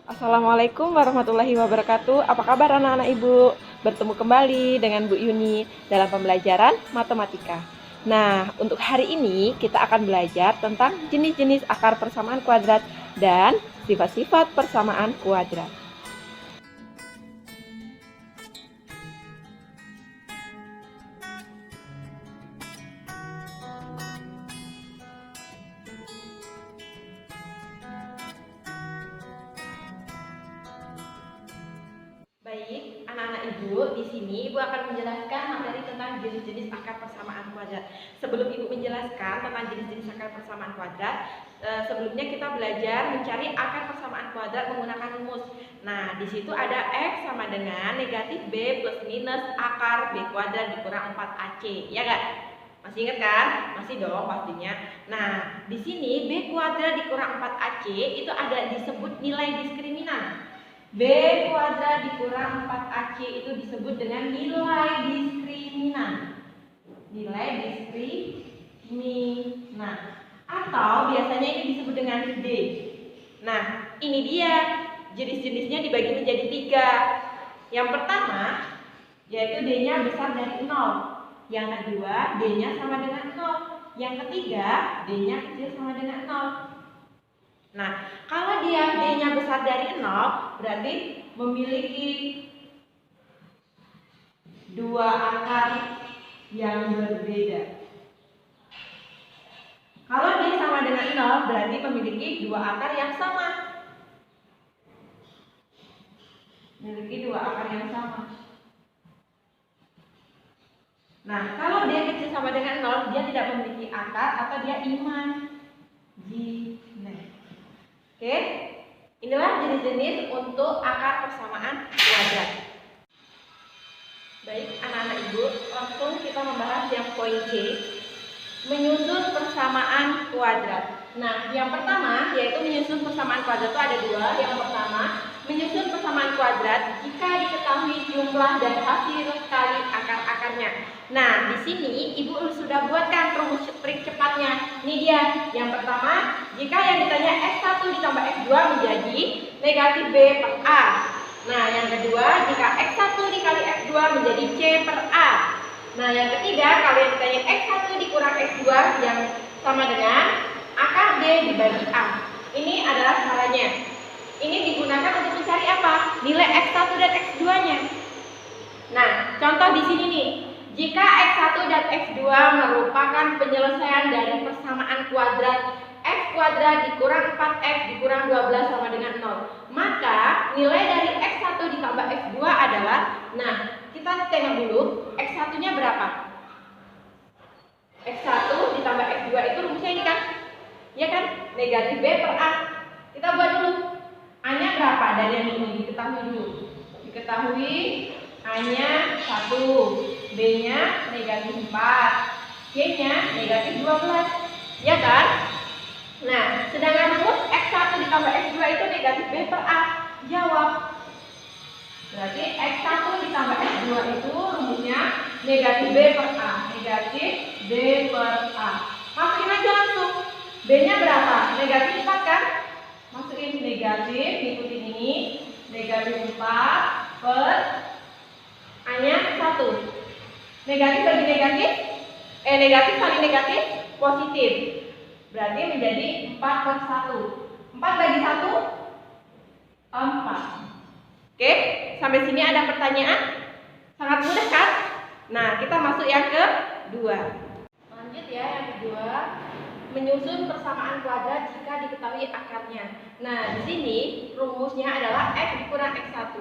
Assalamualaikum warahmatullahi wabarakatuh. Apa kabar anak-anak Ibu? Bertemu kembali dengan Bu Yuni dalam pembelajaran matematika. Nah, untuk hari ini kita akan belajar tentang jenis-jenis akar persamaan kuadrat dan sifat-sifat persamaan kuadrat. Baik, anak-anak Ibu, di sini Ibu akan menjelaskan materi tentang jenis-jenis akar persamaan kuadrat. Sebelum Ibu menjelaskan tentang jenis-jenis akar persamaan kuadrat, sebelumnya kita belajar mencari akar persamaan kuadrat menggunakan rumus. Nah, di situ ada X sama dengan negatif B plus minus akar B kuadrat dikurang 4AC, ya kan? Masih ingat kan? Masih dong pastinya. Nah, di sini B kuadrat dikurang 4AC itu ada disebut nilai diskriminan. B kuadrat dikurang 4AC itu disebut dengan nilai diskriminan. Nilai diskriminan. Atau biasanya ini disebut dengan D. Nah, ini dia. Jenis-jenisnya dibagi menjadi 3. Yang pertama, yaitu D-nya besar dari 0. Yang kedua, D-nya sama dengan 0. Yang ketiga, D-nya kecil sama dengan 0. Nah, kalau dia D-nya besar dari 0, berarti memiliki dua akar yang berbeda. Kalau D sama dengan 0, berarti memiliki dua akar yang sama. Memiliki dua akar yang sama. Nah, kalau D kecil sama dengan 0, dia tidak memiliki akar atau dia imajiner. Oke, inilah jenis-jenis untuk akar persamaan kuadrat. Baik, anak-anak Ibu, langsung kita membahas yang poin C, menyusun persamaan kuadrat. Nah, yang pertama yaitu menyusun persamaan kuadrat itu ada dua. Yang pertama, menyusun persamaan kuadrat jika diketahui jumlah dan hasil kali akar-akarnya. Nah, di sini Ibu sudah buatkan rumus trik cepatnya. Ini dia. Yang pertama, jika yang ditanya X1 ditambah X2 menjadi negatif B per A. Nah, yang kedua, jika X1 dikali X2 menjadi C per A. Nah, yang ketiga, kalau yang ditanya X1 dikurang X2 yang sama dengan akar D dibagi A. Ini adalah caranya. Ini digunakan untuk mencari apa? Nilai X1 dan X2-nya. Nah, contoh di sini nih. Jika X1 dan X2 merupakan penyelesaian dari persamaan kuadrat X kuadrat dikurang 4X dikurang 12 sama dengan 0, maka nilai dari X1 ditambah X2 adalah, nah, kita tengok dulu X1-nya berapa? X1 ditambah X2 itu rumusnya ini kan? Ya kan? Negatif B per A. Kita buat dulu. A-nya berapa? Dari yang ini diketahui dulu. Diketahui A-nya 1, B-nya negatif 4, C-nya negatif 12. Ya kan? Nah, sedangkan rumus X1 ditambah X2 itu negatif B per A. Jawab. Berarti X1 ditambah X2 itu rumusnya negatif B per A. Negatif B per A. Masukin aja langsung. B-nya berapa? Negatif 4 kan? Masukin negatif, ikutin ini. Negatif 4 per A-nya 1. Negatif bagi negatif, negatif kali negatif, positif. Berarti menjadi 4 per 1. 4 bagi 1, 4. Oke, sampai sini ada pertanyaan? Sangat mudah kan? Nah, kita masuk yang kedua. Lanjut ya, yang kedua. Menyusun persamaan kuadrat jika diketahui akarnya. Nah, di sini rumusnya adalah X dikurang X1,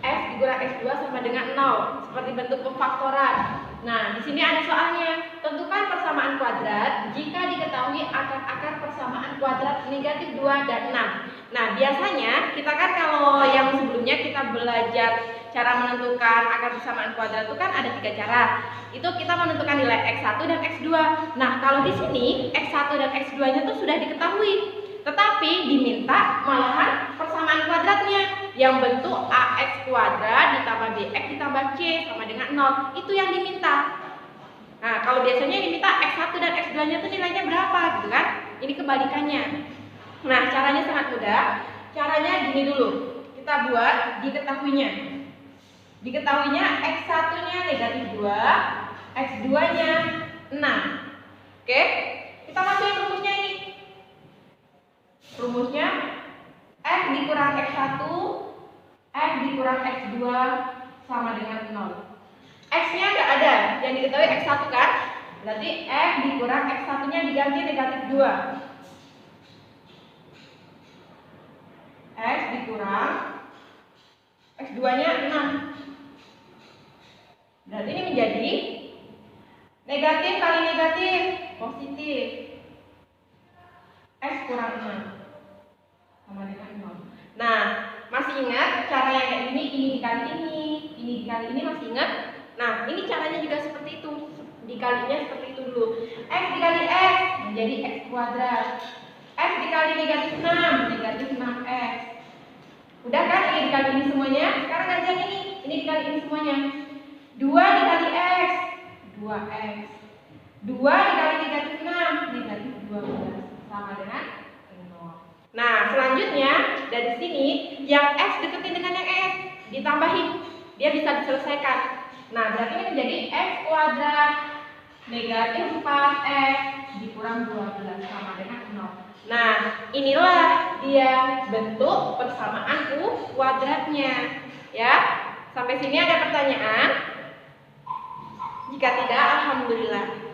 X dikurang X2 sama dengan 0, seperti bentuk pemfaktoran. Nah, di sini ada soalnya. Tentukan persamaan kuadrat jika diketahui akar-akar persamaan kuadrat negatif 2 dan 6. Nah, biasanya kita kan kalau yang sebelumnya kita belajar cara menentukan akar persamaan kuadrat itu kan ada 3 cara. Itu kita menentukan nilai X1 dan X2. Nah, kalau di sini X1 dan X2-nya tuh sudah diketahui. Tetapi diminta malahan persamaan kuadratnya yang bentuk AX kuadrat ditambah BX ditambah C sama dengan 0. Itu yang diminta. Nah, kalau biasanya yang diminta X1 dan X2-nya tuh nilainya berapa gitu kan? Ini kebalikannya. Nah, caranya sangat mudah. Caranya gini dulu. Kita buat diketahuinya. Diketahuinya X1-nya negatif 2, X2-nya 6. Oke? Kita masukin rumusnya ini. Rumusnya X dikurang X1, X dikurang X2 sama dengan 0. X-nya nggak ada, yang diketahui X1 kan? Berarti X dikurang X1-nya diganti negatif 2. X dikurang X2-nya 6. Berarti ini menjadi negatif kali negatif, positif. X kurang 6 sama dengan 0. Nah, masih ingat cara yang kayak ini dikali ini dikali ini, masih ingat? Nah, ini caranya juga seperti itu. Dikalinya seperti itu dulu. X dikali X menjadi X kuadrat. X dikali negatif 6, negatif 6X. Udah kan ini dikali ini semuanya? Sekarang gantian ini dikali ini semuanya. 2 dikali X, 2X. 2 dikali negatif 6, negatif 12 sama dengan 0. Nah, selanjutnya dari sini yang X deketin dengan yang X, ditambahin, dia bisa diselesaikan. Nah, berarti ini menjadi X kuadrat negatif 4X dikurang 12 sama dengan 0. Nah, inilah dia bentuk persamaan kuadratnya. Ya, sampai sini ada pertanyaan? Jika tidak, alhamdulillah.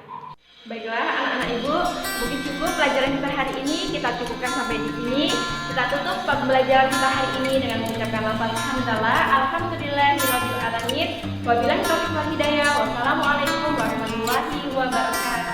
Baiklah anak-anak ibu, mungkin cukup pelajaran kita hari ini. Kita cukupkan sampai di sini. Kita tutup pembelajaran kita hari ini dengan mengucapkan lafaz hamdalah, alhamdulillahirabbil alamin. Wabillahi taufiq wal hidayah. Wassalamualaikum warahmatullahi wabarakatuh.